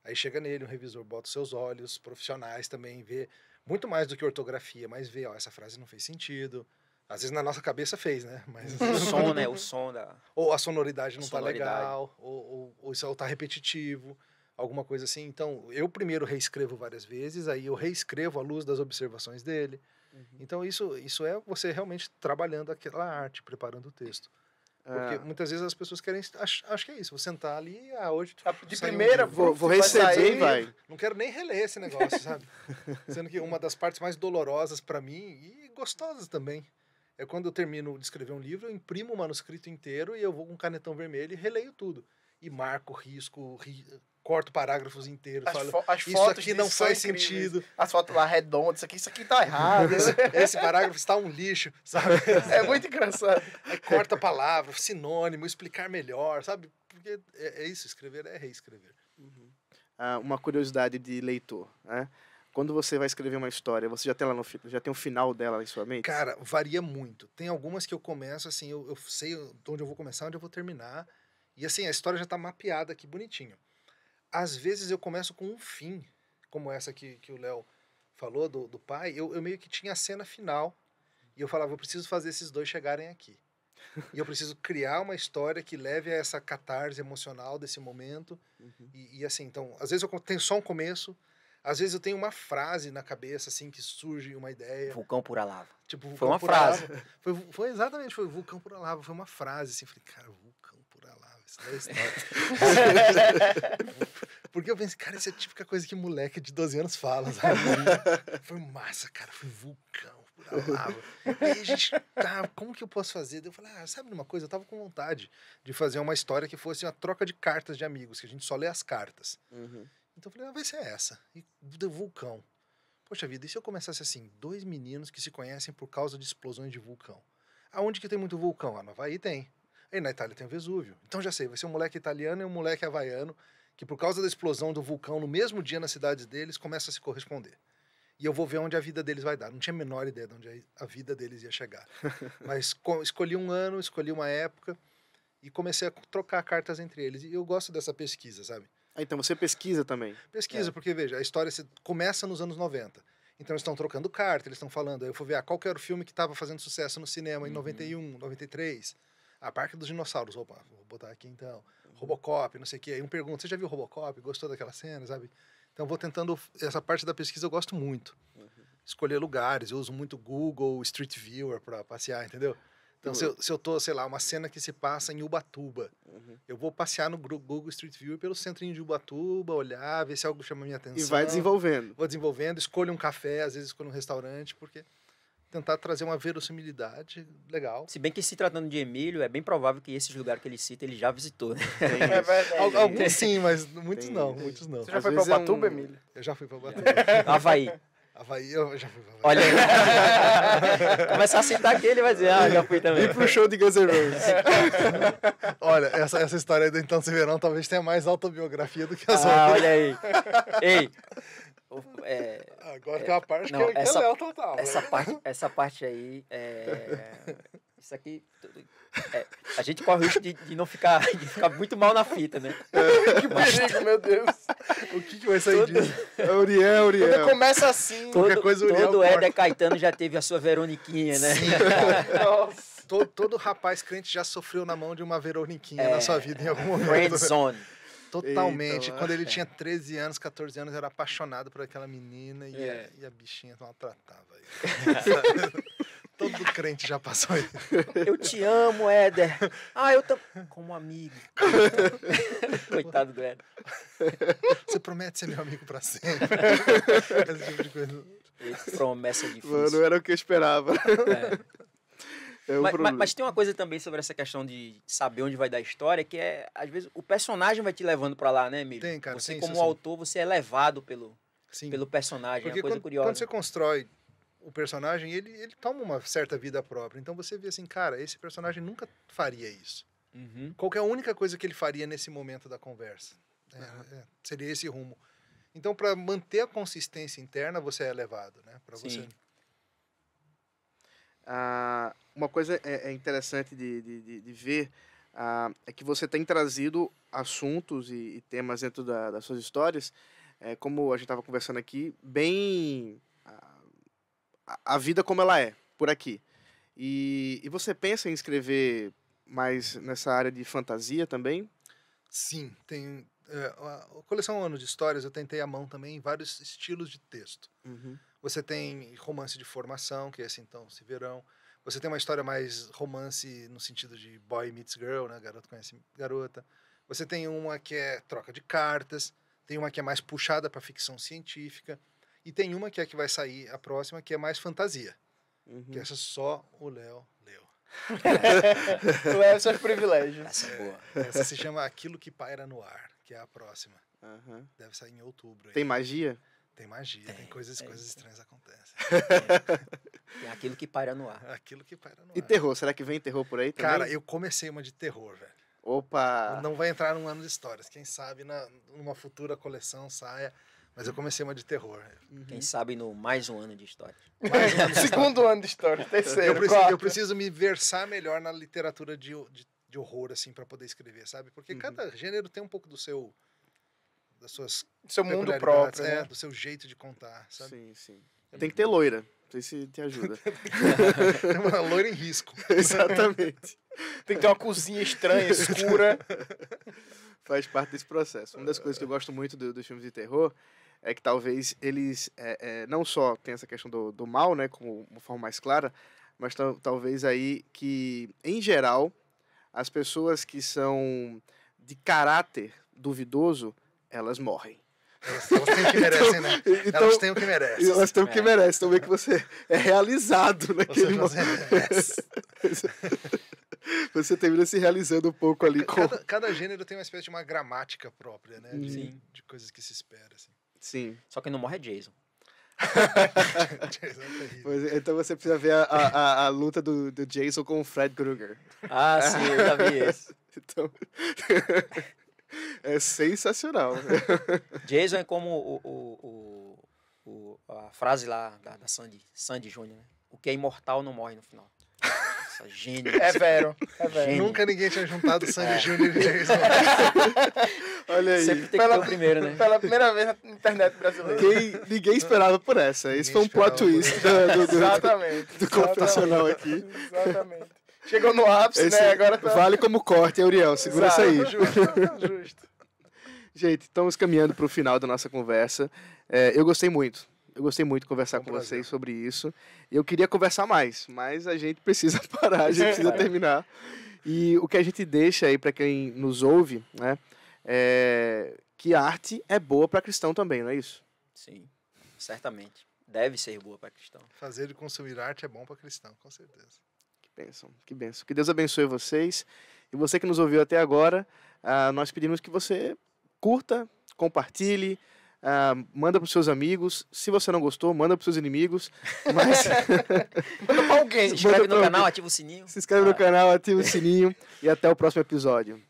Aí chega nele, um revisor bota os seus olhos profissionais também, vê Muito mais do que ortografia, mas ver, ó, essa frase não fez sentido. Às vezes na nossa cabeça fez, né? Mas O som, né? O som da... ou a sonoridade não tá sonoridade. legal, ou isso tá repetitivo, alguma coisa assim. Então, eu primeiro reescrevo várias vezes, aí eu reescrevo à luz das observações dele. Então, isso é você realmente trabalhando aquela arte, preparando o texto. Porque muitas vezes as pessoas querem... Acho que é isso, vou sentar ali, hoje... De saiu um primeira, livro. Vou vai receber sair, e vai. Não quero nem reler esse negócio, sabe? Sendo que uma das partes mais dolorosas para mim, e gostosas também, é quando eu termino de escrever um livro, eu imprimo o manuscrito inteiro e eu vou com um canetão vermelho e releio tudo. E marco, risco, corto parágrafos inteiros, falo, as isso fotos aqui não disso são faz incríveis. sentido. As fotos lá redondas, isso aqui tá errado. Esse parágrafo está um lixo, sabe? É muito engraçado. Aí corta a palavra, sinônimo, explicar melhor, sabe? Porque é isso, escrever é reescrever. Uma curiosidade de leitor, né? Quando você vai escrever uma história, você já tem ela já tem o final dela em sua mente? Cara, varia muito. Tem algumas que eu começo, assim, eu sei onde eu vou começar, onde eu vou terminar. E assim, a história já tá mapeada aqui bonitinho. Às vezes eu começo com um fim, como essa que o Léo falou, do pai. Eu meio que tinha a cena final. E eu falava, eu preciso fazer esses dois chegarem aqui. E eu preciso criar uma história que leve a essa catarse emocional desse momento. E assim, então, às vezes eu tenho só um começo. Às vezes eu tenho uma frase na cabeça, assim, que surge uma ideia. Vulcão pura lava. Tipo, Foi vulcão uma pura frase. lava. Foi exatamente, foi vulcão pura lava. Foi uma frase, assim. Falei, cara, vulcão pura lava. Isso daí é história. Porque eu pensei, cara, isso é a típica coisa que moleque de 12 anos fala, sabe? Foi massa, cara. Foi vulcão pura lava. E aí a gente, como que eu posso fazer? Eu falei, sabe uma coisa? Eu tava com vontade de fazer uma história que fosse uma troca de cartas de amigos, que a gente só lê as cartas. Então eu falei, vai ser essa. E do vulcão. Poxa vida, e se eu começasse assim, 2 meninos que se conhecem por causa de explosões de vulcão? Aonde que tem muito vulcão? No Havaí tem. Aí na Itália tem o Vesúvio. Então já sei, vai ser um moleque italiano e um moleque havaiano que por causa da explosão do vulcão no mesmo dia nas cidades deles, começa a se corresponder. E eu vou ver onde a vida deles vai dar. Não tinha a menor ideia de onde a vida deles ia chegar. Mas escolhi um ano, escolhi uma época e comecei a trocar cartas entre eles. E eu gosto dessa pesquisa, sabe? Então você pesquisa também. Pesquisa, porque veja, a história começa nos anos 90. Então eles estão trocando carta, eles estão falando. Aí eu fui ver qual que era o filme que estava fazendo sucesso no cinema em 91, 93. Parque dos Dinossauros. Opa, vou botar aqui então. Robocop, não sei o quê. Aí um pergunta, você já viu Robocop? Gostou daquela cena, sabe? Então vou tentando, essa parte da pesquisa eu gosto muito. Escolher lugares, eu uso muito Google, Street Viewer para passear, entendeu? Então, se eu tô, sei lá, uma cena que se passa em Ubatuba, eu vou passear no Google Street View pelo centrinho de Ubatuba, olhar, ver se algo chama a minha atenção. E vai desenvolvendo. Vou desenvolvendo, escolho um café, às vezes escolho um restaurante, porque tentar trazer uma verossimilidade legal. Se bem que se tratando de Emílio, é bem provável que esses lugares que ele cita, ele já visitou, né? É verdade. Alguns sim, mas muitos não, muitos não. Você já foi pra Ubatuba, Emílio? Eu já fui pra Ubatuba. Havaí. Havaí, eu já fui pra Havaí. Olha aí. Começar a citar aqui, ele vai dizer, já fui também. E pro show de Guns N' Roses. Olha, essa história aí do Então Se Verão talvez tenha mais autobiografia do que as outras. Olha aí. Ei. Agora tem uma parte não, que é Léo total. Essa parte aí, isso aqui, a gente corre o risco de não ficar, de ficar muito mal na fita, né? Que perigo, meu Deus. O que vai sair disso? É Uriel. Quando começa assim... Qualquer coisa, Uriel Todo corta. Éder Caetano já teve a sua Veroniquinha, né? Sim, cara. Nossa. Todo rapaz crente já sofreu na mão de uma Veroniquinha na sua vida em algum momento. Friend zone. Totalmente. Eita, quando ele tinha 13 anos, 14 anos, era apaixonado por aquela menina e a bichinha maltratava ele. Todo crente já passou isso. Eu te amo, Éder. Eu também. Como amigo. Coitado do Éder. Você promete ser meu amigo pra sempre. Esse tipo de coisa. Promessa difícil. Mano, não era o que eu esperava. Mas tem uma coisa também sobre essa questão de saber onde vai dar a história, que é, às vezes, o personagem vai te levando pra lá, né, Emílio? Tem, cara, você, tem como isso, sim. autor, você é levado pelo personagem. Porque é uma coisa curiosa. quando você constrói o personagem, ele toma uma certa vida própria. Então você vê assim, cara, esse personagem nunca faria isso. Qual que é a única coisa que ele faria nesse momento da conversa? Seria esse rumo. Então, para manter a consistência interna, você é levado, né? Para você. Uma coisa interessante de ver é que você tem trazido assuntos e temas dentro das suas histórias, como a gente estava conversando aqui, bem a vida como ela é, por aqui. E você pensa em escrever mais nessa área de fantasia também? Sim, tem... a coleção Ano de Histórias eu tentei à mão também em vários estilos de texto. Você tem romance de formação, que é esse Então Se Verão. Você tem uma história mais romance no sentido de boy meets girl, né? Garoto conhece garota. Você tem uma que é troca de cartas. Tem uma que é mais puxada para ficção científica. E tem uma que é que vai sair, a próxima, que é mais fantasia. Que essa só o Léo leu. Leva seus privilégios. Essa é boa. Essa se chama Aquilo que Paira no Ar, que é a próxima. Deve sair em outubro. Aí. Tem magia? Tem magia, tem coisas estranhas acontecem. Tem aquilo que paira no ar. Aquilo que paira no ar. E terror? Será que vem terror por aí também? Cara, eu comecei uma de terror, velho. Opa! Não vai entrar num Ano de Histórias. Quem sabe numa futura coleção saia. Mas eu comecei uma de terror. Quem sabe no mais um ano de história. Segundo ano de história, terceiro, Eu preciso me versar melhor na literatura de horror, assim, para poder escrever, sabe? Porque cada gênero tem um pouco das suas seu mundo próprio, né? do seu jeito de contar, sabe? Sim. Tem que ter loira. Não sei se te ajuda. Tem uma loira em risco. Exatamente. Tem que ter uma cozinha estranha, escura. Faz parte desse processo. Uma das coisas que eu gosto muito dos filmes de terror é que talvez eles não só tem essa questão do mal, né, como uma forma mais clara, mas talvez aí que, em geral, as pessoas que são de caráter duvidoso, elas morrem. Elas têm o que merecem, né? Então, elas têm o que merecem. Elas têm o que merecem. Então, meio que você é realizado naquele momento. Você termina se realizando um pouco ali. Cada gênero tem uma espécie de uma gramática própria, né? De coisas que se espera, assim. Sim. Só que não morre é Jason. Jason é terrível. Pois, então você precisa ver a luta do Jason com o Fred Krueger. Ah, sim, eu já vi esse. Então, é sensacional. Jason é como a frase lá da Sandy Júnior, né? O que é imortal não morre no final. Essa gênio. É vero. Gênio. Nunca ninguém tinha juntado Sandy Júnior e Jason. Olha aí. Sempre tem que ter o primeiro, né? Pela primeira vez na internet brasileira. Ninguém esperava por essa. Esse foi um plot twist Exatamente. do confessional aqui. Exatamente. Chegou no ápice, Esse né? Agora tá... Vale como corte, Uriel. Segura Exato, isso aí. Justo. Gente, estamos caminhando para o final da nossa conversa. Eu gostei muito. Eu gostei muito de conversar com vocês sobre isso. E eu queria conversar mais, mas a gente precisa parar, a gente precisa terminar. E o que a gente deixa aí para quem nos ouve, né, é que a arte é boa para cristão também, não é isso? Sim, certamente. Deve ser boa para cristão. Fazer e consumir arte é bom para cristão, com certeza. Que bênção, que bênção. Que Deus abençoe vocês. E você que nos ouviu até agora, nós pedimos que você curta, compartilhe, manda para os seus amigos. Se você não gostou, manda para os seus inimigos. Mas... Manda para alguém. Se inscreve no canal, ativa o sininho. Se inscreve no canal, ativa o sininho. E até o próximo episódio.